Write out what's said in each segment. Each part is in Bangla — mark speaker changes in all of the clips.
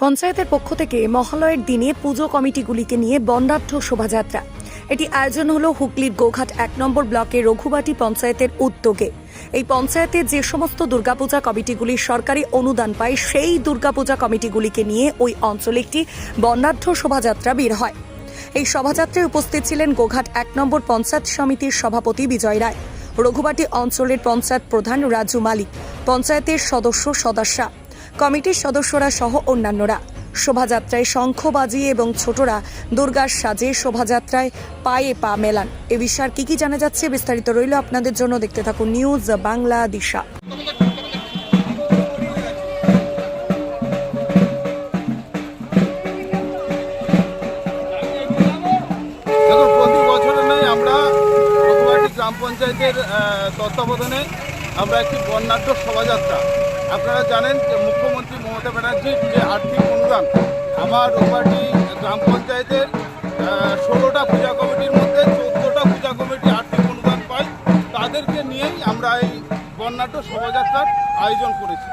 Speaker 1: পঞ্চায়েতের পক্ষ থেকে মহালয়ের দিনে পুজো কমিটিগুলিকে নিয়ে বর্ণাঢ্য শোভাযাত্রা। এটি আয়োজন হলো হুগলির গোঘাট 1 নম্বর ব্লকের রঘুবাটি পঞ্চায়েতের উদ্যোগে। এই পঞ্চায়েতে যে সমস্ত দুর্গাপূজা কমিটিগুলি সরকারি অনুদান পায়, সেই দুর্গাপূজা কমিটিগুলিকে নিয়ে ওই অঞ্চলে একটি বর্ণাঢ্য শোভাযাত্রা বের হয়। এই শোভাযাত্রায় উপস্থিত ছিলেন গোঘাট 1 নম্বর পঞ্চায়েত সমিতির সভাপতি বিজয় রায়, রঘুবাটি অঞ্চলের পঞ্চায়েত প্রধান রাজু মালিক, পঞ্চায়েতের সদস্যা, কমিটির সদস্যরা সহ অন্যান্যরা। শোভাযাত্রায় শঙ্খ বাজিয়ে এবং ছোটরা দুর্গার সাজে শোভাযাত্রায় পায়ে পা মেলান। এ বিষয়ে কি জানা যাচ্ছে বিস্তারিত রইল আপনাদের জন্য, দেখতে থাকুন নিউজ বাংলা দিশা।
Speaker 2: প্রতি বছরের নয়, আমরা রঘুবাটি গ্রাম পঞ্চায়েতের তত্ত্বাবধানে আমরা একটি বর্ণাঢ্য শোভাযাত্রা, আপনারা জানেন যে মুখ্যমন্ত্রী মমতা ব্যানার্জির যে আর্থিক অনুদান আমার রঘুবাটি গ্রাম পঞ্চায়েতের 16টা পূজা কমিটির মধ্যে 14টা পূজা কমিটি আর্থিক অনুদান পায়। তাদেরকে নিয়েই আমরা এই বর্ণাঢ্য শোভাযাত্রার আয়োজন করেছি।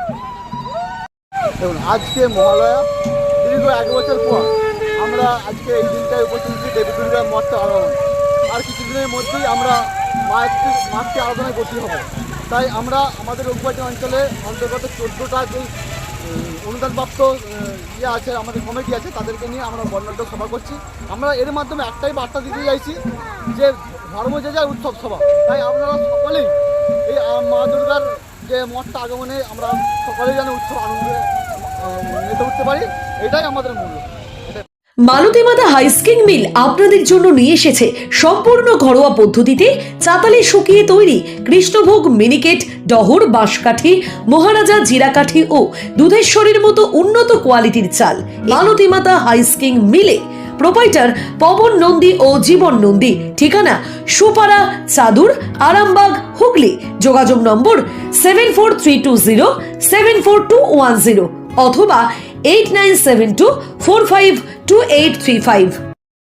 Speaker 3: দেখুন, আজকে মহালয়া, দীর্ঘ 1 বছর পর আমরা আজকে এই দিনটায় উপস্থিত হচ্ছি দেবী দুর্গার মঠে আগমন। আর কিছুদিনের মধ্যেই আমরা মাঠকে আরাধনায় বসি হব। তাই আমরা আমাদের রঘুবাটি অঞ্চলে অন্তর্গত 14টা যে অনুদানপ্রাপ্ত আছে, আমাদের কমিটি আছে, তাদেরকে নিয়ে আমরা বর্ণাঢ্য সভা করছি। আমরা এর মাধ্যমে একটাই বার্তা দিতে চাইছি যে ধর্ম যে যায় উৎসব সভা। তাই আপনারা সকলেই এই মা দুর্গার যে মঠটা আগমনে আমরা সকলেই যেন উৎসব আনন্দে মেতে উঠতে পারি, এটাই আমাদের মূল্য।
Speaker 4: মালতী মাতা হাইস্কিং মিল আপনাদের জন্য নিয়ে এসেছে সম্পূর্ণ ঘরোয়া পদ্ধতিতে চাতালে শুকিয়ে তৈরি কৃষ্ণভোগ মিনিকেট, ডহর, বাঁশকাঠি, মহারাজা জিরাকাঠি ও দুধেশ্বরীর মতো উন্নত কোয়ালিটির চাল। মালতী মাতা হাইস্কিং মিলে প্রোপাইটার পবন নন্দী ও জীবন নন্দী। ঠিকানা সুপারা, চাদুর, আরামবাগ, হুগলি। যোগাযোগ নম্বর 7432074210 অথবা 8972452835।